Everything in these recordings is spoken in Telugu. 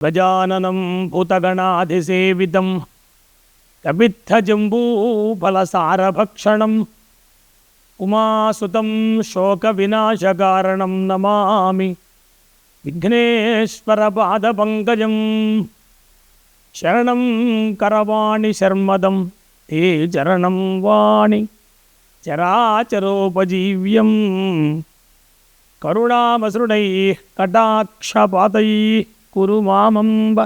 గజాననం భూతగణాధిసేవితం కపిత్థజంబూఫలసారభక్షణం ఉమాసుతం శోకవినాశకారణం నమామి విఘ్నేశ్వరపాదపంకజం. శరణం కరవాణి శర్మదం ఏ చరణం వాణి చరాచరోపజీవ్యం. కరుణామసృణై కటాక్షపాతై కురు మామంబ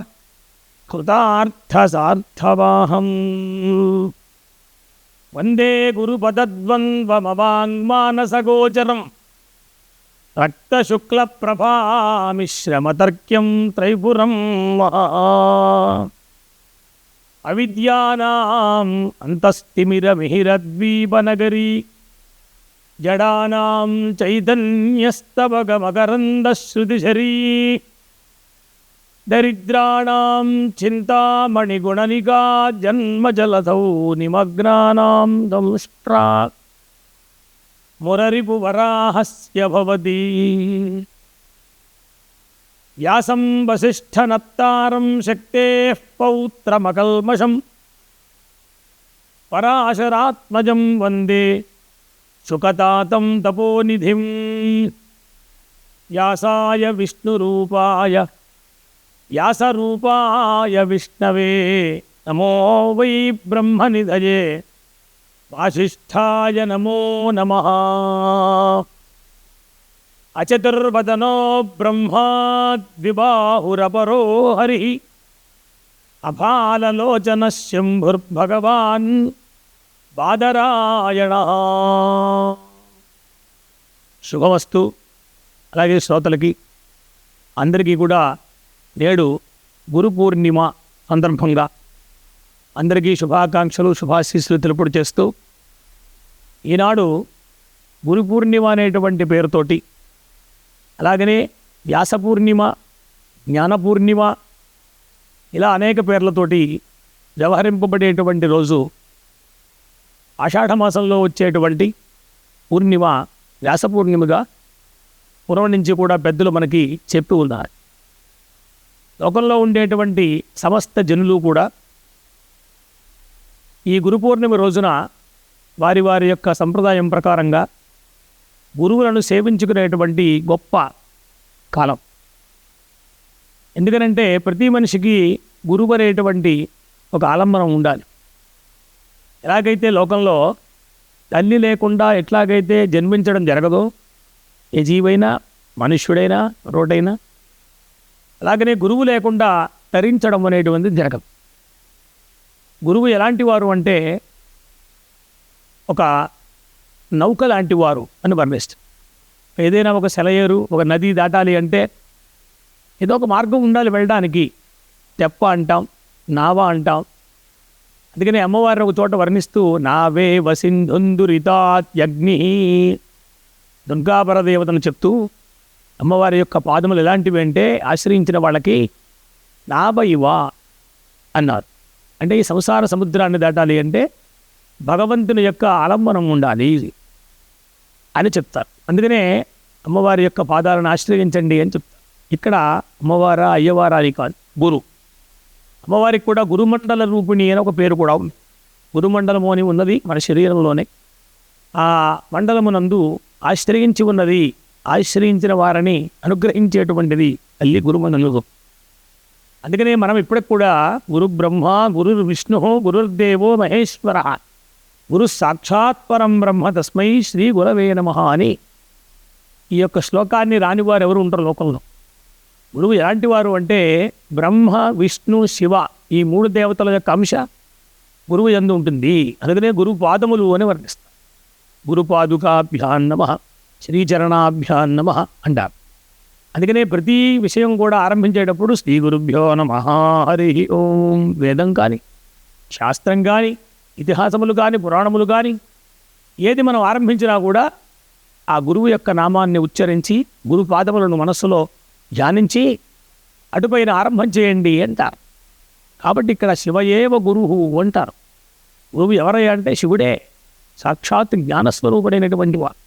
కృతార్థసార్థవాహం. వందే గురుపదద్వంద్వమవాంగ్మానసగోచరం రక్తశుక్లప్రభామిశ్రమతర్క్యం త్రైపురం. అవిద్యానాం అంతస్తిమిరమిహిరద్వీపనగరీ జడానాం చైతన్యస్తవగమకరందశ్రుతిశరీ. దరిద్రాణం చింతామణిగుణనికా జన్మజలధౌ నిమగ్నానాం దంష్ట్రా మురరిపువరాహస్య భవతి. వ్యాసం వసిష్ఠనప్తారం శక్తేః పౌత్రమకల్మషం పరాశరాత్మజం వందే సుఖతాతం తపోనిధిం. వ్యాసాయ విష్ణురూపాయ వ్యాసరూపాయ విష్ణవే నమో వై బ్రహ్మనిధయే వాసిష్ఠాయ నమో నమః. అచతుర్వదనో బ్రహ్మా ద్విబాహురపరో హరిః అఫాలలోచన శంభుర్భగవాన్ బాదరాయణః. శుభమస్తు. అలాగే శ్రోతలకి అందరికీ కూడా నేడు గురు పూర్ణిమ సందర్భంగా అందరికీ శుభాకాంక్షలు శుభాశీస్సులు తెలుపుడు చేస్తూ, ఈనాడు గురు పూర్ణిమ అనేటువంటి పేరుతోటి, అలాగనే వ్యాస పూర్ణిమ, జ్ఞాన పూర్ణిమ, ఇలా అనేక పేర్లతోటి వ్యవహరింపబడేటువంటి రోజు ఆషాఢమాసంలో వచ్చేటువంటి పూర్ణిమ వ్యాస పూర్ణిమగా పూర్వం నుంచి కూడా పెద్దలు మనకి చెప్పి ఉన్నారు. లోకంలో ఉండేటువంటి సమస్త జనులు కూడా ఈ గురు పూర్ణిమ రోజున వారి వారి యొక్క సంప్రదాయం ప్రకారంగా గురువులను సేవించుకునేటువంటి గొప్ప కాలం. ఎందుకనంటే ప్రతి మనిషికి గురువు అనేటువంటి ఒక ఆలంబనం ఉండాలి. ఎలాగైతే లోకంలో తల్లి లేకుండా ఎట్లాగైతే జన్మించడం జరగదో ఏ జీవైనా, మనుష్యుడైనా, రోటైనా, అలాగనే గురువు లేకుండా తరించడం అనేటువంటిది జరగదు. గురువు ఎలాంటి వారు అంటే ఒక నౌక లాంటి వారు అని వర్ణిస్తారు. ఏదైనా ఒక సెలయేరు, ఒక నది దాటాలి అంటే ఏదో ఒక మార్గం ఉండాలి వెళ్ళడానికి. తెప్ప అంటాం, నావా అంటాం. అందుకని అమ్మవారిని ఒక చోట వర్ణిస్తూ నావే వసింధుందురితాత్యగ్ని, దుర్గాపరదేవతను చెప్తూ అమ్మవారి యొక్క పాదములు ఎలాంటివి అంటే ఆశ్రయించిన వాళ్ళకి నావైవా అన్నారు. అంటే ఈ సంసార సముద్రాన్ని దాటాలి అంటే భగవంతుని యొక్క ఆలంబనం ఉండాలి అని చెప్తారు. అందుకనే అమ్మవారి యొక్క పాదాలను ఆశ్రయించండి అని చెప్తారు. ఇక్కడ అమ్మవారా అయ్యవారా అని కాదు, గురు. అమ్మవారికి కూడా గురుమండల రూపిణి అని ఒక పేరు కూడా ఉంది. గురుమండలము అని ఉన్నది మన శరీరంలోనే. ఆ మండలమునందు ఆశ్రయించి ఉన్నది, ఆశ్రయించిన వారిని అనుగ్రహించేటువంటిది తల్లి గురుమండలం. అందుకనే మనం ఇప్పటికి కూడా గురు బ్రహ్మ, గురు విష్ణు, గురుర్దేవో మహేశ్వర, గురు సాక్షాత్ పరం బ్రహ్మ తస్మై శ్రీ గురవే నమః అని ఈ యొక్క శ్లోకాన్ని రానివారు ఎవరు ఉంటారు లోకంలో. గురువు ఎలాంటి వారు అంటే బ్రహ్మ, విష్ణు, శివ ఈ మూడు దేవతల యొక్క అంశ గురువు యందు ఉంటుంది. అందుకనే గురు పాదములు అని వర్ణిస్తారు. గురుపాదుకాభ్యాం నమః, శ్రీచరణాభ్యాం నమః అంటారు. అందుకనే ప్రతి విషయం కూడా ఆరంభించేటప్పుడు శ్రీ గురుభ్యో నమః హరి ఓం. వేదం కానీ, శాస్త్రం కానీ, ఇతిహాసములు కానీ, పురాణములు కానీ ఏది మనం ఆరంభించినా కూడా ఆ గురువు యొక్క నామాన్ని ఉచ్చరించి గురు పాదములను మనస్సులో ధ్యానించి అటుపైన ఆరంభం చేయండి అంటారు. కాబట్టి ఇక్కడ శివయేవ గురువు అంటారు. గురువు ఎవరయ్యా అంటే శివుడే, సాక్షాత్ జ్ఞానస్వరూపుడైనటువంటి వారు.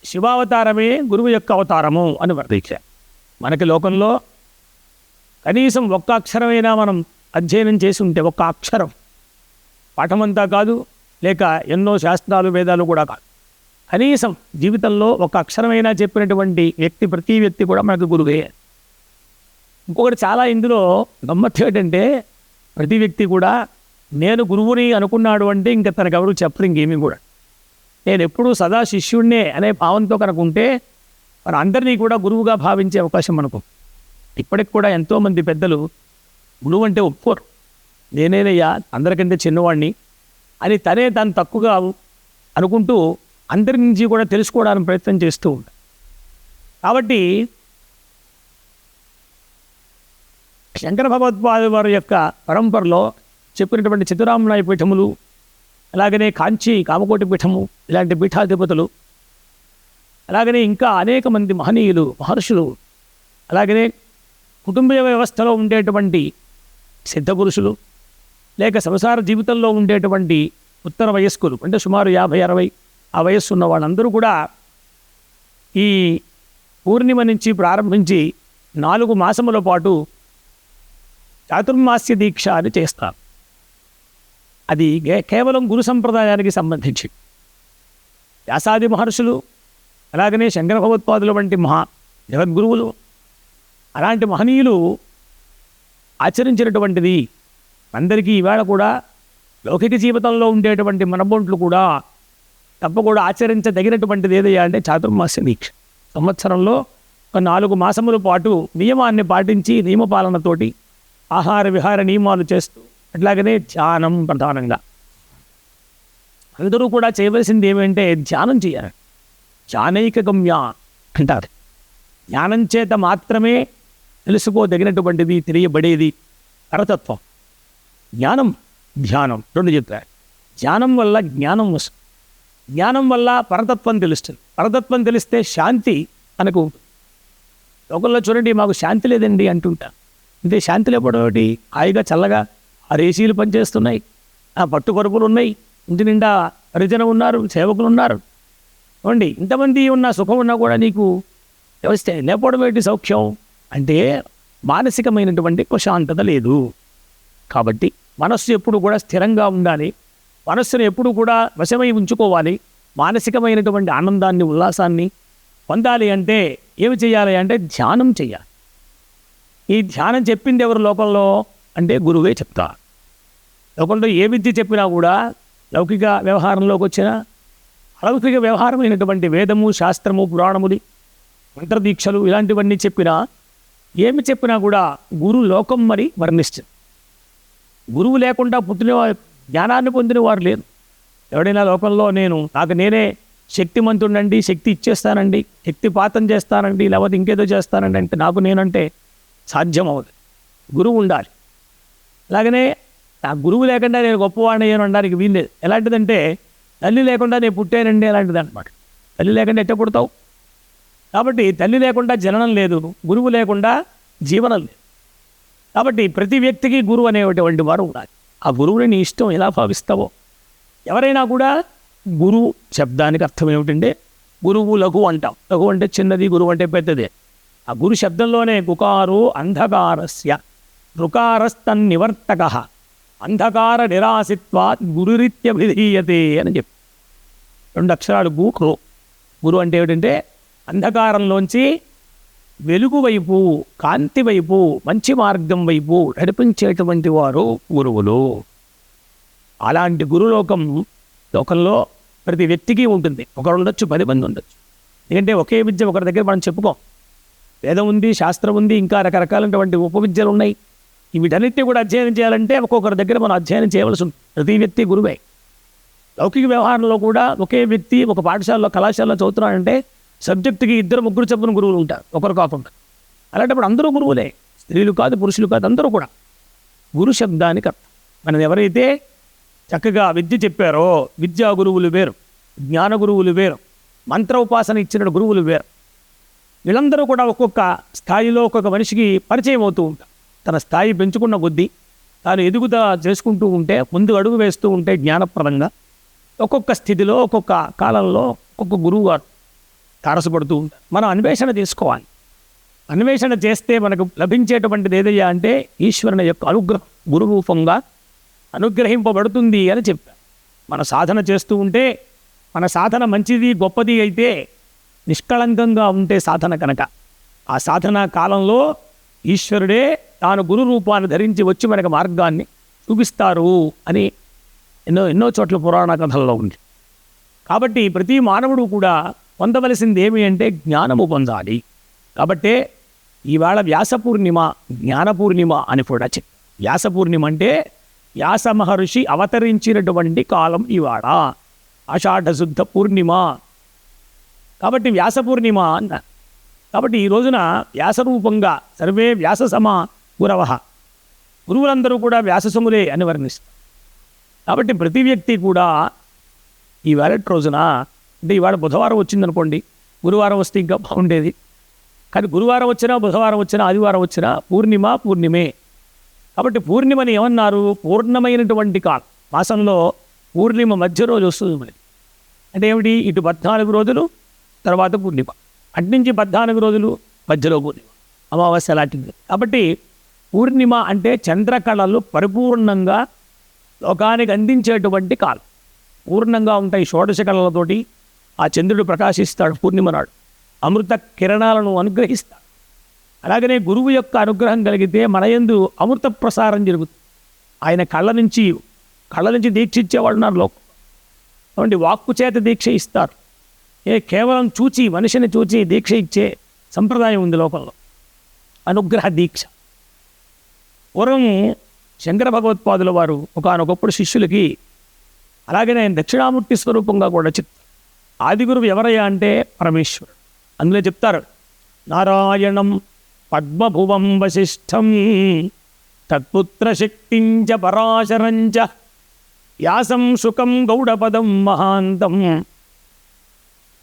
శివావతారమే గురువు యొక్క అవతారము అని వర్ణించారు. మనకి లోకంలో కనీసం ఒక్క అక్షరమైనా మనం అధ్యయనం చేసి ఉంటే, ఒక్క అక్షరం, పాఠమంతా కాదు, లేక ఎన్నో శాస్త్రాలు వేదాలు కూడా కాదు, కనీసం జీవితంలో ఒక అక్షరమైనా చెప్పినటువంటి వ్యక్తి, ప్రతి వ్యక్తి కూడా మనకు గురువే. ఇంకొకటి చాలా ఇందులో గమ్మత్తు ఏంటంటే, ప్రతి వ్యక్తి కూడా నేను గురువుని అనుకున్నాడు అంటే ఇంకా తనకు ఎవరు చెప్పరు ఇంకేమీ కూడా. నేను ఎప్పుడూ సదా శిష్యుడినే అనే భావంతో కనుక ఉంటే మన అందరినీ కూడా గురువుగా భావించే అవకాశం మనకు. ఇప్పటికి కూడా ఎంతోమంది పెద్దలు గురువు అంటే ఒప్పుకోరు. నేనేనయ్యా అందరికంటే చిన్నవాడిని అని తాను తక్కువగా అనుకుంటూ అందరి నుంచి కూడా తెలుసుకోవడానికి ప్రయత్నం చేస్తూ ఉంటారు. కాబట్టి శంకర భగవత్పాద వారి యొక్క పరంపరలో చెప్పినటువంటి చతురామ్నాయ పీఠములు, అలాగనే కాంచి కామకోటి పీఠము, ఇలాంటి పీఠాధిపతులు, అలాగనే ఇంకా అనేక మంది మహనీయులు, మహర్షులు, అలాగనే కుటుంబ వ్యవస్థలో ఉండేటువంటి సిద్ధపురుషులు, లేక సంసార జీవితంలో ఉండేటువంటి ఉత్తర వయస్కులు, అంటే సుమారు 50-60 ఆ వయస్సు ఉన్న వాళ్ళందరూ కూడా ఈ పూర్ణిమ నుంచి ప్రారంభించి 4 మాసముల పాటు చాతుర్మాస్య దీక్ష అని చేస్తారు. అది కేవలం గురు సంప్రదాయానికి సంబంధించి వ్యాసాది మహర్షులు, అలాగనే శంకర భగవత్పాదుల వంటి జగద్గురువులు, అలాంటి మహనీయులు ఆచరించినటువంటిది అందరికీ ఈవేళ కూడా లౌకిక జీవితంలో ఉండేటువంటి మనబొంట్లు కూడా తప్పకుండా ఆచరించదగినటువంటిది ఏదయ్యా అంటే చాతుర్మాస్య దీక్ష. సంవత్సరంలో ఒక 4 మాసముల పాటు నియమాన్ని పాటించి నియమపాలనతోటి ఆహార విహార నియమాలు చేస్తూ, అట్లాగనే ధ్యానం ప్రధానంగా అందరూ కూడా చేయవలసింది ఏమంటే ధ్యానం చేయాలి. ధ్యానైక గమ్య అంటారు. జ్ఞానం చేత మాత్రమే తెలుసుకోదగినటువంటిది, తెలియబడేది పరతత్వం. జ్ఞానం, ధ్యానం 2 చెప్తారు. ధ్యానం వల్ల జ్ఞానం వస్తుంది, జ్ఞానం వల్ల పరతత్వం తెలుస్తుంది. పరతత్వం తెలిస్తే శాంతి మనకు ఉంటుంది. లోకంలో చూడండి, మాకు శాంతి లేదండి అంటుంటాను. అంటే శాంతి లేకపోవడం ఒకటి, హాయిగా చల్లగా ఆ రేసీలు పనిచేస్తున్నాయి, ఆ పట్టుకొరుపులు ఉన్నాయి, ఇంటి నిండా పరిజనం ఉన్నారు, సేవకులు ఉన్నారు, చూడండి ఇంతమంది ఉన్న సుఖం ఉన్నా కూడా నీకు వ్యవస్థ లేకపోవడం ఏంటి సౌఖ్యం అంటే మానసికమైనటువంటి ప్రశాంతత లేదు. కాబట్టి మనస్సు ఎప్పుడు కూడా స్థిరంగా ఉండాలి, మనస్సును ఎప్పుడు కూడా వశమై ఉంచుకోవాలి. మానసికమైనటువంటి ఆనందాన్ని, ఉల్లాసాన్ని పొందాలి అంటే ఏమి చేయాలి అంటే ధ్యానం చేయాలి. ఈ ధ్యానం చెప్పింది ఎవరు లోకంలో అంటే గురువే చెప్తారు. లోకంలో ఏ విద్య చెప్పినా కూడా లౌకిక వ్యవహారంలోకి వచ్చిన అలౌకిక వ్యవహారమైనటువంటి వేదము, శాస్త్రము, పురాణములు, మంత్రదీక్షలు ఇలాంటివన్నీ చెప్పినా, ఏమి చెప్పినా కూడా గురు లోకం మరి వర్ణిస్తుంది. గురువు లేకుండా పుట్టిన జ్ఞానాన్ని పొందిన వారు లేరు. ఎవడైనా లోకంలో నాకు నేనే శక్తిమంతుడండి, శక్తి ఇచ్చేస్తానండి, శక్తిపాతం చేస్తానండి, లేకపోతే ఇంకేదో చేస్తానండి అంటే నాకు నేనంటే సాధ్యం అవుతుంది. గురువు ఉండాలి. అలాగనే నా గురువు లేకుండా నేను గొప్పవాడిని అయ్యాను అనడానికి వీల్లేదు. ఎలాంటిదంటే తల్లి లేకుండా నేను పుట్టానండి అలాంటిది అనమాట. తల్లి లేకుండా ఎట్ట పుడతావు? కాబట్టి తల్లి లేకుండా జననం లేదు, గురువు లేకుండా జీవనం లేదు. కాబట్టి ప్రతి వ్యక్తికి గురువు అనేటువంటి వారు ఉండాలి. ఆ గురువుని నీ ఇష్టం ఎలా భావిస్తావో. ఎవరైనా కూడా గురువు శబ్దానికి అర్థం ఏమిటంటే గురువు లఘు అంటాం. లఘు అంటే చిన్నది, గురువు అంటే పెద్దదే. ఆ గురు శబ్దంలోనే గుకారో అంధకారస్య రుకారస్తన్నివర్తక అంధకార నిరాసిత్వాత్ గురురిత్యభిధీయతే అని చెప్పి 2 అక్షరాలు గు. గురు అంటే ఏమిటంటే అంధకారంలోంచి వెలుగు వైపు, కాంతి వైపు, మంచి మార్గం వైపు నడిపించేటువంటి వారు గురువులు. అలాంటి లోకంలో ప్రతి వ్యక్తికి ఉంటుంది. ఒకరు ఉండొచ్చు, 10 మంది ఉండొచ్చు. ఎందుకంటే ఒకే విద్య ఒకరి దగ్గర మనం చెప్పుకోం. వేదం ఉంది, శాస్త్రం ఉంది, ఇంకా రకరకాలైనటువంటి ఉపవిద్యలు ఉన్నాయి. వీటన్నిటిని కూడా అధ్యయనం చేయాలంటే ఒక్కొక్కరి దగ్గర మనం అధ్యయనం చేయవలసి ఉంటుంది. ప్రతి వ్యక్తి గురువే. లౌకిక వ్యవహారంలో కూడా ఒకే వ్యక్తి ఒక పాఠశాలలో, కళాశాలలో చదువుతున్నాడంటే సబ్జెక్టుకి 2-3 చొప్పున గురువులు ఉంటారు, ఒకరు కాకుండా. అలాంటప్పుడు అందరూ గురువులే, స్త్రీలు కాదు, పురుషులు కాదు, అందరూ కూడా. గురు శబ్దానికి అర్థం. మనం ఎవరైతే చక్కగా విద్య చెప్పారో, విద్యా గురువులు వేరు, జ్ఞాన గురువులు వేరు, మంత్ర ఉపాసన ఇచ్చిన గురువులు వేరు. వీళ్ళందరూ కూడా ఒక్కొక్క స్థాయిలో ఒక్కొక్క మనిషికి పరిచయం అవుతూ ఉంటారు. తన స్థాయి పెంచుకున్న కొద్దీ తాను ఎదుగుతా చేసుకుంటూ ఉంటే, ముందు అడుగు వేస్తూ ఉంటే జ్ఞానప్రదంగా ఒక్కొక్క స్థితిలో, ఒక్కొక్క కాలంలో ఒక్కొక్క గురువు గారు తారసపడుతూ ఉంటారు. మనం అన్వేషణ చేసుకోవాలి. అన్వేషణ చేస్తే మనకు లభించేటువంటిది ఏదయ్యా అంటే ఈశ్వరుని యొక్క అనుగ్రహం గురు రూపంగా అనుగ్రహింపబడుతుంది అని చెప్పారు. మన సాధన చేస్తూ ఉంటే, మన సాధన మంచిది గొప్పది అయితే, నిష్కళంకంగా ఉంటే సాధన కనుక, ఆ సాధనా కాలంలో ఈశ్వరుడే తాను గురు రూపాన్ని ధరించి వచ్చి మనకు మార్గాన్ని చూపిస్తారు అని ఎన్నో చోట్ల పురాణ కథల్లో ఉంది. కాబట్టి ప్రతి మానవుడు కూడా పొందవలసింది ఏమి అంటే జ్ఞానము పొందాలి. కాబట్టే ఈవేళ వ్యాస పూర్ణిమ, జ్ఞాన పూర్ణిమ అని కూడా చెప్పారు. వ్యాస పూర్ణిమ అంటే వ్యాస మహర్షి అవతరించినటువంటి కాలం ఇవాళ, ఆషాఢ శుద్ధ పూర్ణిమ. కాబట్టి వ్యాస పూర్ణిమ అన్న. కాబట్టి ఈ రోజున వ్యాసరూపంగా సర్వే వ్యాస సమా గురవ, గురువులందరూ కూడా వ్యాససములే అని వర్ణిస్తారు. కాబట్టి ప్రతి వ్యక్తి కూడా ఈవేళ రోజున, అంటే ఇవాళ బుధవారం వచ్చిందనుకోండి, గురువారం వస్తే ఇంకా బాగుండేది. కానీ గురువారం వచ్చినా, బుధవారం వచ్చినా, ఆదివారం వచ్చినా పూర్ణిమ పూర్ణిమే. కాబట్టి పూర్ణిమని ఏమన్నారు? పూర్ణమైనటువంటి కాలం. మాసంలో పూర్ణిమ మధ్య రోజు వస్తుంది మనకి. అంటే ఏమిటి? ఇటు 14 రోజులు, తర్వాత పూర్ణిమ, అట్నుంచి 14 రోజులు, మధ్యలో పూర్ణిమ, అమావాస్య లాంటిది. కాబట్టి పూర్ణిమ అంటే చంద్రకళలు పరిపూర్ణంగా లోకానికి అందించేటువంటి కాలం. పూర్ణంగా ఉంటాయి షోడశ కళలతోటి. ఆ చంద్రుడు ప్రకాశిస్తాడు పూర్ణిమ నాడు, అమృత కిరణాలను అనుగ్రహిస్తాడు. అలాగనే గురువు యొక్క అనుగ్రహం కలిగితే మన యందు అమృత ప్రసారం జరుగుతుంది. ఆయన కళ్ళ నుంచి దీక్ష ఇచ్చేవాడు ఉన్నారు లోకం. కాబట్టి వాక్కు చేత దీక్ష ఇస్తారు. కేవలం మనిషిని చూచి దీక్ష ఇచ్చే సంప్రదాయం ఉంది లోకంలో, అనుగ్రహ దీక్ష. పూర్వం శంకర భగవత్పాదుల వారు ఒకానొకప్పుడు శిష్యులకి, అలాగనే ఆయన దక్షిణామూర్తి స్వరూపంగా కూడా చెప్తారు. ఆది గురువు ఎవరయ్యా అంటే పరమేశ్వరుడు. అందులో చెప్తారు, నారాయణం పద్మభువం వశిష్ఠం తత్పుత్ర శక్తించ పరాశరంచ వ్యాసం శుకం గౌడపదం మహాంతం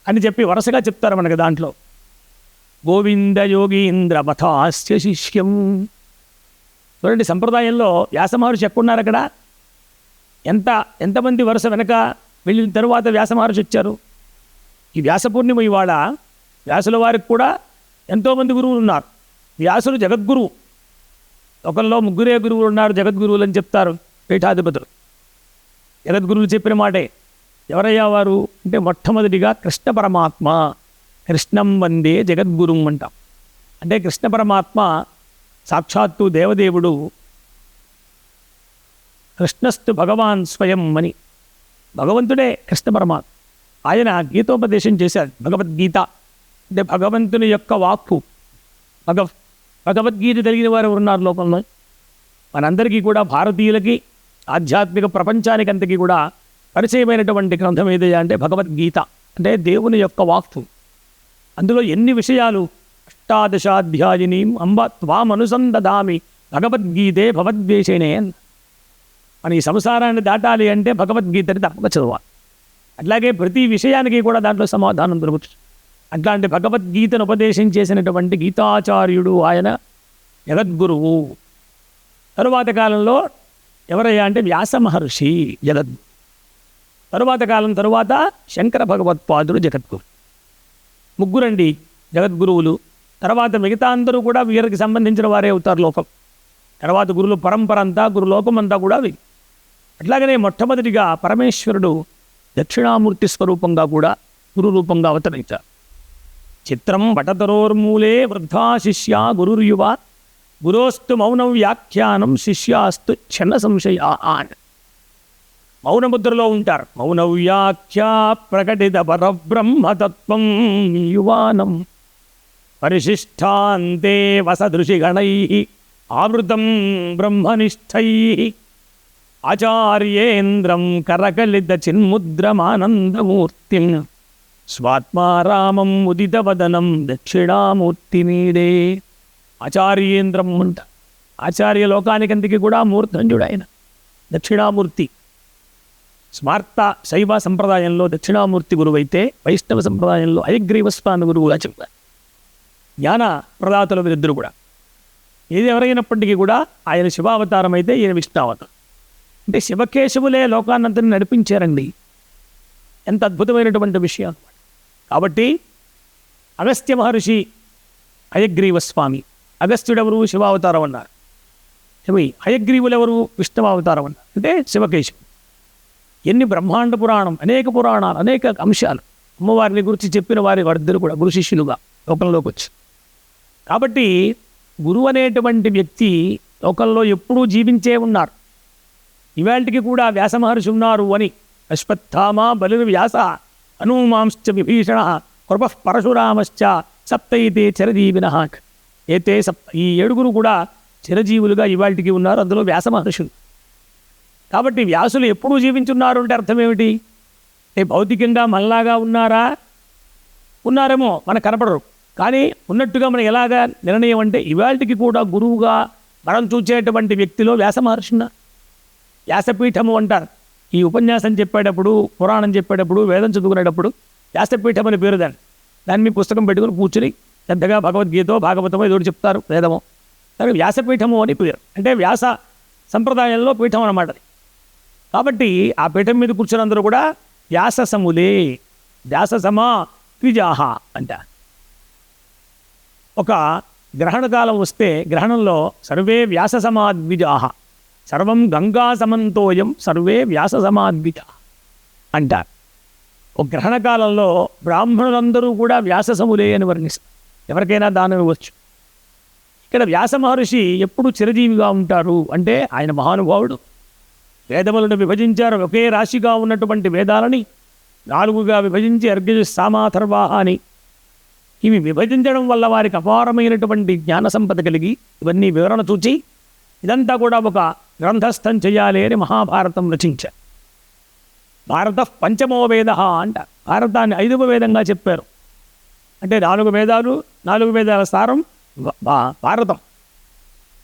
అని చెప్పి వరుసగా చెప్తారు మనకి. దాంట్లో గోవింద యోగీంద్ర మథాస్య శిష్యం. చూడండి, సంప్రదాయంలో వ్యాస మహర్షి ఎక్కడున్నారు అక్కడ? ఎంతమంది వరుస వెనక వెళ్ళిన తరువాత వ్యాస మహర్షి వచ్చారు. ఈ వ్యాస పూర్ణిమ ఇవాళ వ్యాసుల వారికి కూడా ఎంతోమంది గురువులు ఉన్నారు. వ్యాసులు జగద్గురువు. ఒకరిలో 3 గురువులు ఉన్నారు, జగద్గురువులు అని చెప్తారు పీఠాధిపతులు. జగద్గురువులు చెప్పిన మాటే. ఎవరయ్యా వారు అంటే మొట్టమొదటిగా కృష్ణ పరమాత్మ. కృష్ణం వందే జగద్గురుం అంటాం. అంటే కృష్ణ పరమాత్మ సాక్షాత్తు దేవదేవుడు. కృష్ణస్తు భగవాన్ స్వయం అని, భగవంతుడే కృష్ణ పరమాత్మ. ఆయన గీతోపదేశం చేశారు. భగవద్గీత అంటే భగవంతుని యొక్క వాక్కు. భగవద్గీత కలిగిన వారు ఉన్నారు లోకంలో. మనందరికీ కూడా, భారతీయులకి, ఆధ్యాత్మిక ప్రపంచానికి అంతకీ కూడా పరిచయమైనటువంటి గ్రంథం ఏదయ్యా అంటే భగవద్గీత. అంటే దేవుని యొక్క వాక్కు. అందులో ఎన్ని విషయాలు! 18 అధ్యాయినీం అంబ త్వామనుసందదామి భగవద్గీతే భవద్వేషేణే. మన ఈ సంసారాన్ని దాటాలి అంటే భగవద్గీతని తప్పక చదవాలి. అట్లాగే ప్రతి విషయానికి కూడా దాంట్లో సమాధానం దొరుకుతుంది. అట్లాంటి భగవద్గీతను ఉపదేశం చేసినటువంటి గీతాచార్యుడు ఆయన జగద్గురువు. తరువాత కాలంలో ఎవరయ్యా అంటే వ్యాస మహర్షి జగద్గురు. తరువాత కాలం తరువాత శంకర భగవత్పాదుడు జగద్గురు. ముగ్గురండి జగద్గురువులు. తర్వాత మిగతా అందరూ కూడా వీరికి సంబంధించిన వారే అవుతారు లోకం. తర్వాత గురుల పరంపర అంతా, గురులోకం అంతా కూడా వీరు. అట్లాగనే మొట్టమొదటిగా పరమేశ్వరుడు దక్షిణామూర్తి స్వరూపంగా కూడా గురు రూపంగా అవతరించారు. చిత్రం వటతరోర్మూలే వృద్ధా శిష్య గురుర్యువ గురోస్తు మౌనం వ్యాఖ్యానం శిష్యాస్తు ఛన్న సంశయ. మౌనముద్రలో ఉంటారు. మౌన వ్యాఖ్యా ప్రకటిత పరబ్రహ్మతత్వం యువానం పరిశిష్టాంతే వసదృషిగణై ఆవృతం బ్రహ్మనిష్టై ఆచార్యేంద్రం కరకలిత చిన్ముద్రమానందమూర్తిం స్వాత్మారామం ఉదితవదనం దక్షిణామూర్తిమీడే. ఆచార్యేంద్రం అంట. ఆచార్య లోకానికంతకి కూడా మూర్ధంజుడు ఆయన దక్షిణామూర్తి. స్మార్త శైవ సంప్రదాయంలో దక్షిణామూర్తి గురువైతే, వైష్ణవ సంప్రదాయంలో హయగ్రీవస్వామి గురువుగా చెప్పారు. జ్ఞాన ప్రదాతలు వీరిద్దరు కూడా. ఏది ఎవరైనప్పటికీ కూడా ఆయన శివావతారం అయితే ఈయన విష్ణావతారం. అంటే శివకేశవులే లోకాన్నంతని నడిపించారండి. ఎంత అద్భుతమైనటువంటి విషయం. కాబట్టి అగస్త్య మహర్షి హయగ్రీవ స్వామి. అగస్త్యుడెవరు? శివావతారం అన్నారు. హయగ్రీవులెవరు? విష్ణువావతారం అన్నారు. అంటే శివకేశవుడు. ఎన్ని బ్రహ్మాండ పురాణం, అనేక పురాణాలు, అనేక అంశాలు అమ్మవారిని గురించి చెప్పిన వారి వారిద్దరు కూడా గురు శిష్యులుగా లోకంలోకి వచ్చి. కాబట్టి గురువు అనేటువంటి వ్యక్తి లోకంలో ఎప్పుడూ జీవించే ఉన్నారు. ఇవాళకి కూడా వ్యాస మహర్షి ఉన్నారు అని అశ్వత్థామ బలిర్వ్యాస హనుమాంశ్చ విభీషణ కృప పరశురామశ్చ సప్తైతే చిరజీవిన ఏతే ఈ 7 కూడా చిరజీవులుగా ఇవాళకి ఉన్నారు. అందులో వ్యాస మహర్షులు. కాబట్టి వ్యాసులు ఎప్పుడూ జీవించున్నారు అంటే అర్థం ఏమిటి? భౌతికంగా మనలాగా ఉన్నారా? ఉన్నారేమో, మనకు కనపడరు. కానీ ఉన్నట్టుగా మనం ఎలాగా నిర్ణయం అంటే ఇవాళకి కూడా గురువుగా మనం చూసేటువంటి వ్యక్తిలో వ్యాస మహర్షి ఉన్నారు. వ్యాసపీఠము అంటారు. ఈ ఉపన్యాసం చెప్పేటప్పుడు, పురాణం చెప్పేటప్పుడు, వేదం చదువుకునేటప్పుడు వ్యాసపీఠం అని పేరు దాన్ని మీ పుస్తకం పెట్టుకుని కూర్చుని శ్రద్ధగా భగవద్గీతో భాగవతమో ఏదో చెప్తారు, వేదమో. దానికి వ్యాసపీఠము అని పేరు. అంటే వ్యాస సంప్రదాయంలో పీఠం అన్నమాట. కాబట్టి ఆ పీఠం మీద కూర్చుని అందరూ కూడా వ్యాస సములే, వ్యాస సమా ద్విజాహ అంట. ఒక గ్రహణకాలం వస్తే గ్రహణంలో సర్వే వ్యాస సమాద్విజాహ, సర్వం గంగా సమంతోయం సర్వే వ్యాస సమాద్విజ అంటారు. ఒక గ్రహణకాలంలో బ్రాహ్మణులందరూ కూడా వ్యాస సములే అని వర్ణిస్తారు. ఎవరికైనా దానం ఇవ్వచ్చు. ఇక్కడ వ్యాస మహర్షి ఎప్పుడు చిరజీవిగా ఉంటారు అంటే ఆయన మహానుభావుడు. వేదములను విభజించారు. ఒకే రాశిగా ఉన్నటువంటి వేదాలని 4గా విభజించి అర్ఘ్య సామాథర్వాహ అని ఇవి విభజించడం వల్ల వారికి అపారమైనటువంటి జ్ఞాన సంపద కలిగి ఇవన్నీ వివరణ చూచి ఇదంతా కూడా ఒక గ్రంథస్థం చేయాలి అని మహాభారతం రచించారు. భారత పంచమో వేద అంట. భారతాన్ని 5వ వేదంగా చెప్పారు. అంటే 4 వేదాలు, 4 వేదాల సారం భారతం.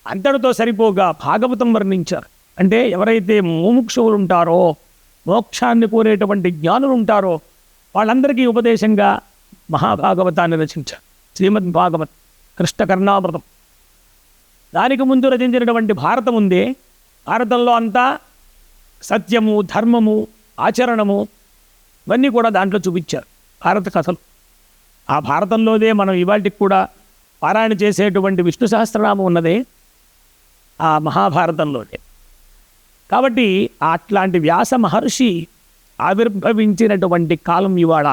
అంతటితో సరిపోగా భాగవతం వర్ణించారు. అంటే ఎవరైతే ముముక్షువులు ఉంటారో, మోక్షాన్ని కోరేటువంటి జ్ఞానులు ఉంటారో వాళ్ళందరికీ ఉపదేశంగా మహాభాగవతాన్ని రచించారు. శ్రీమద్ భాగవత్ కృష్ణకర్ణామృతం. దానికి ముందు రచించినటువంటి భారతం ఉందే, భారతంలో అంతా సత్యము, ధర్మము, ఆచరణము ఇవన్నీ కూడా దాంట్లో చూపించారు భారత కథలు. ఆ భారతంలోనే మనం ఇవాళకి కూడా పారాయణ చేసేటువంటి విష్ణు సహస్రనామం ఉన్నదే ఆ మహాభారతంలోనే. కాబట్టి అట్లాంటి వ్యాస మహర్షి ఆవిర్భవించినటువంటి కాలం ఇవాళ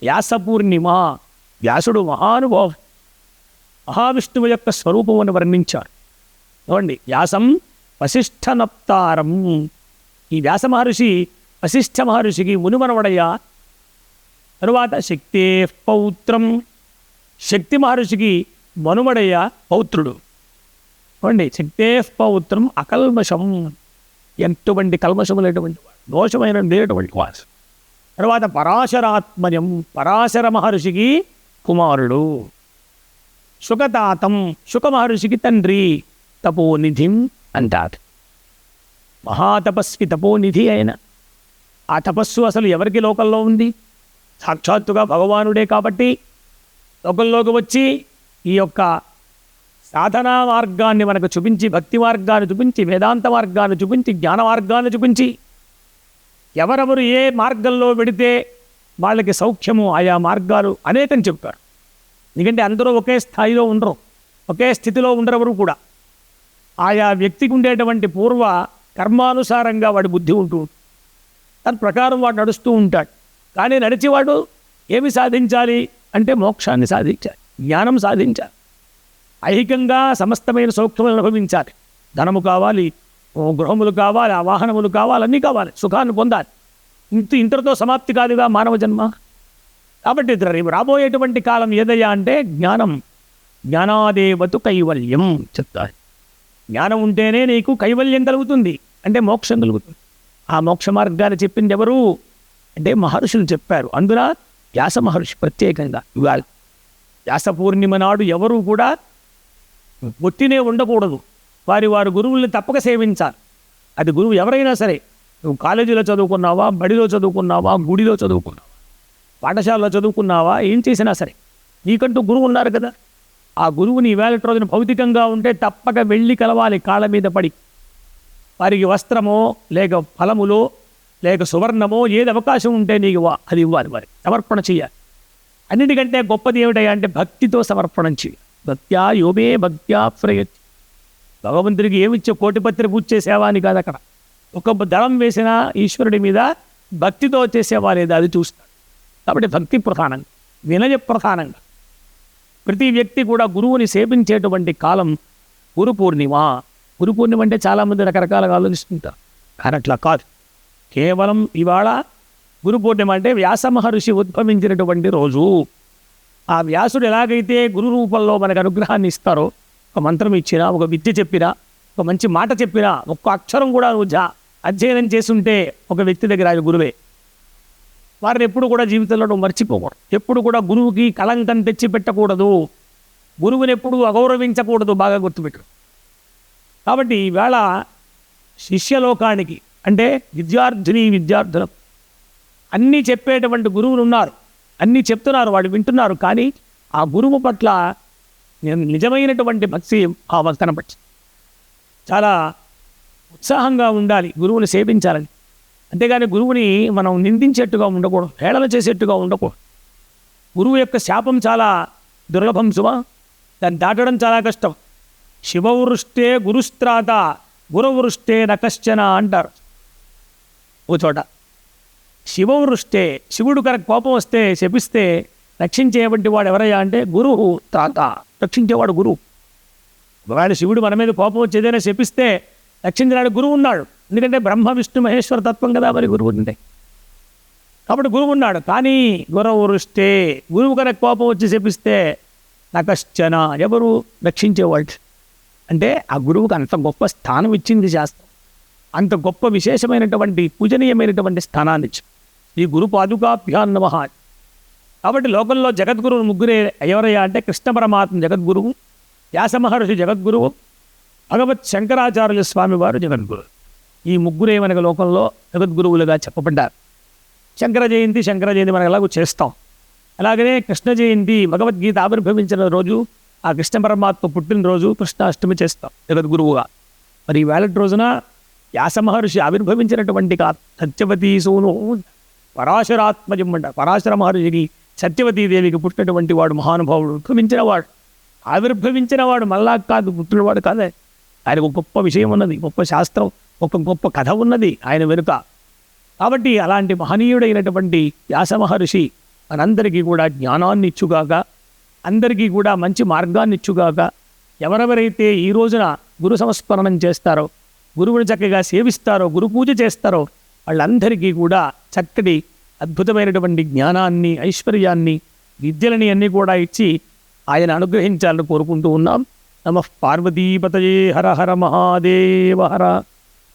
వ్యాస పూర్ణిమ. వ్యాసుడు మహానుభావం, మహావిష్ణువు యొక్క స్వరూపమును వర్ణించారు. చూడండి, వ్యాసం వశిష్ఠనప్తారం. ఈ వ్యాస మహర్షి వశిష్ఠ మహర్షికి మునిమనవడయ్యా. తరువాత శక్తే పౌత్రం, శక్తి మహర్షికి మనుమడయ్య పౌత్రుడు. చూడండి, శక్తే పౌత్రం అకల్మషం, ఎటువంటి కల్మషము లేటువంటి వాడు, దోషమైన లేనటువంటి వాడు. తర్వాత పరాశరాత్మయం, పరాశర మహర్షికి కుమారుడు. శుకతాతం, శుక మహర్షికి తండ్రి. తపోనిధిం అంటారు. మహాతపస్వి తపోనిధి అయిన ఆ తపస్సు అసలు ఎవరికి లోకంలో ఉంది? సాక్షాత్తుగా భగవానుడే. కాబట్టి లోకంలోకి వచ్చి ఈ యొక్క సాధనా మార్గాన్ని మనకు చూపించి, భక్తి మార్గాన్ని చూపించి, వేదాంత మార్గాన్ని చూపించి, జ్ఞాన మార్గాన్ని చూపించి, ఎవరెవరు ఏ మార్గంలో వెడితే వాళ్ళకి సౌఖ్యము ఆయా మార్గాలు అనేకం చెప్పారు. ఎందుకంటే అందరూ ఒకే స్థాయిలో ఉండరు, ఒకే స్థితిలో ఉండరెవరు కూడా. ఆయా వ్యక్తికి ఉండేటువంటి పూర్వ కర్మానుసారంగా వాడి బుద్ధి ఉంటూ దాని ప్రకారం వాడు నడుస్తూ ఉంటాడు. కానీ నడిచేవాడు ఏమి సాధించాలి అంటే మోక్షాన్ని సాధించాలి, జ్ఞానం సాధించాలి, ఐహికంగా సమస్తమైన సౌఖ్యములు అనుభవించాలి. ధనము కావాలి, గృహములు కావాలి, ఆ వాహనములు కావాలి, అన్నీ కావాలి, సుఖాన్ని పొందాలి. ఇంతటితో సమాప్తి కాదుగా మానవ జన్మ. కాబట్టి రాబోయేటువంటి కాలం ఏదయ్యా అంటే జ్ఞానం. జ్ఞానాదేవతు కైవల్యం చెప్తారు. జ్ఞానం ఉంటేనే నీకు కైవల్యం కలుగుతుంది, అంటే మోక్షం కలుగుతుంది. ఆ మోక్ష మార్గాన్ని చెప్పింది ఎవరు అంటే మహర్షులు చెప్పారు. అందున వ్యాస మహర్షి ప్రత్యేకంగా ఇవాళ వ్యాస పూర్ణిమ నాడు ఎవరు కూడా ఒట్టినే ఉండకూడదు. వారి గురువుల్ని తప్పక సేవించాలి. అది గురువు ఎవరైనా సరే, నువ్వు కాలేజీలో చదువుకున్నావా, బడిలో చదువుకున్నావా, గుడిలో చదువుకున్నావా, పాఠశాలలో చదువుకున్నావా, ఏం చేసినా సరే నీకంటూ గురువు ఉన్నారు కదా. ఆ గురువుని ఈవేళ రోజున భౌతికంగా ఉంటే తప్పక వెళ్ళి కలవాలి, కాళ్ళ మీద పడి. వారికి వస్త్రమో లేక ఫలములో లేక సువర్ణమో ఏది అవకాశం ఉంటే నీకు అది ఇవ్వాలి, వారికి సమర్పణ చేయాలి. అన్నిటికంటే గొప్పది ఏమిటయ్యా అంటే భక్తితో సమర్పణం చేయాలి. భక్త్యా యోమే భక్త్యా ప్రయత్. భగవంతుడికి ఏమిచ్చే కోటిపత్రి పూజ చేసేవా అని కాదు అక్కడ. ఒక దళం వేసిన ఈశ్వరుడి మీద భక్తితో చేసేవా లేదా అది చూస్తాడు. కాబట్టి భక్తి ప్రధానంగా, వినయ ప్రధానంగా ప్రతి వ్యక్తి కూడా గురువుని సేవించేటువంటి కాలం గురు పూర్ణిమ. గురు పూర్ణిమ అంటే చాలామంది రకరకాలుగా ఆలోచిస్తుంటారు, కానీ అట్లా కాదు. కేవలం ఇవాళ గురు పూర్ణిమ అంటే వ్యాస మహర్షి ఉద్భవించినటువంటి రోజు. ఆ వ్యాసుడు ఎలాగైతే గురు రూపంలో మనకు అనుగ్రహాన్ని ఇస్తారో, ఒక మంత్రం ఇచ్చినా, ఒక విద్య చెప్పినా, ఒక మంచి మాట చెప్పినా, ఒక్క అక్షరం కూడా నువ్వు అధ్యయనం చేస్తుంటే ఒక వ్యక్తి దగ్గర ఆయన గురువే. వారిని ఎప్పుడు కూడా జీవితంలో నువ్వు మర్చిపోకూడదు. ఎప్పుడు కూడా గురువుకి కళంకం తెచ్చి పెట్టకూడదు, గురువుని ఎప్పుడు అగౌరవించకూడదు, బాగా గుర్తుపెట్టు. కాబట్టి ఈవేళ శిష్యలోకానికి అంటే విద్యార్థులు అన్నీ చెప్పేటువంటి గురువులు ఉన్నారు, అన్నీ చెప్తున్నారు, వాళ్ళు వింటున్నారు. కానీ ఆ గురువు పట్ల నిజమైనటువంటి భక్తి భావం కనపడి చాలా ఉత్సాహంగా ఉండాలి, గురువుని సేవించాలని. అంతేగాని గురువుని మనం నిందించేట్టుగా ఉండకూడదు, హేళన చేసేట్టుగా ఉండకూడదు. గురువు యొక్క శాపం చాలా దుర్లభం సుమ, దాన్ని దాటడం చాలా కష్టం. శివవృష్టే గురుస్త్రాత గురువృష్టే నకశ్చన అంటారు ఓ చోట. శివవృష్టే, శివుడు కనుక కోపం వస్తే శపిస్తే రక్షించేటువంటి వాడు ఎవరయ్యా అంటే గురువు త్రాత, రక్షించేవాడు గురువు. ఒకవేళ శివుడు మన మీద కోపం వచ్చేదైనా శపిస్తే రక్షించడానికి గురువు ఉన్నాడు. ఎందుకంటే బ్రహ్మ విష్ణు మహేశ్వర తత్వం కదా మరి గురువు ఉంటే. కాబట్టి గురువు ఉన్నాడు. కానీ గురవృష్టే, గురువు కనుక కోపం వచ్చి శపిస్తే నకశ్చన, ఎవరు రక్షించేవాడు. అంటే ఆ గురువుకు అంత గొప్ప స్థానం ఇచ్చింది శాస్త్రం, అంత గొప్ప విశేషమైనటువంటి పూజనీయమైనటువంటి స్థానాన్ని ఇచ్చింది. ఈ గురు పాదుకాభ్యాం నమః. కాబట్టి లోకంలో జగద్గురువు ముగ్గురే. ఎవరయ్యా అంటే కృష్ణ పరమాత్మ జగద్గురువు, వ్యాస మహర్షి జగద్గురువు, భగవత్ శంకరాచార్యుల స్వామి వారు జగద్గురువు. ఈ ముగ్గురే మనకు లోకంలో జగద్గురువులుగా చెప్పబడ్డారు. శంకర జయంతి మనం ఎలాగో చేస్తాం. అలాగనే కృష్ణ జయంతి, భగవద్గీత ఆవిర్భవించిన రోజు, ఆ కృష్ణ పరమాత్మ పుట్టినరోజు కృష్ణాష్టమి చేస్తాం జగద్గురువుగా. మరి ఈ వేళటి రోజున వ్యాస మహర్షి ఆవిర్భవించినటువంటి సత్యవతీ సూను పరాశరాత్మజం అంట. పరాశర మహర్షికి సత్యవతీదేవికి పుట్టినటువంటి వాడు మహానుభావుడు, ఉద్భవించినవాడు, ఆవిర్భవించినవాడు. మళ్ళా కాదు, పుట్టినవాడు కాదే. ఆయనకు గొప్ప విషయం ఉన్నది, గొప్ప శాస్త్రం, ఒక గొప్ప కథ ఉన్నది ఆయన వెనుక. కాబట్టి అలాంటి మహనీయుడైనటువంటి వ్యాస మహర్షి మనందరికీ కూడా జ్ఞానాన్ని ఇచ్చుగాక, అందరికీ కూడా మంచి మార్గాన్ని ఇచ్చుగాక. ఎవరెవరైతే ఈ రోజున గురు సంస్మరణం చేస్తారో, గురువుని చక్కగా సేవిస్తారో, గురు పూజ చేస్తారో, వాళ్ళందరికీ కూడా చక్కటి అద్భుతమైనటువంటి జ్ఞానాన్ని, ఐశ్వర్యాన్ని, విద్యలని అన్నీ కూడా ఇచ్చి ఆయన అనుగ్రహించాలని కోరుకుంటూ ఉన్నాం. నమః పార్వతీపతయే. హర హర మహాదేవ హర.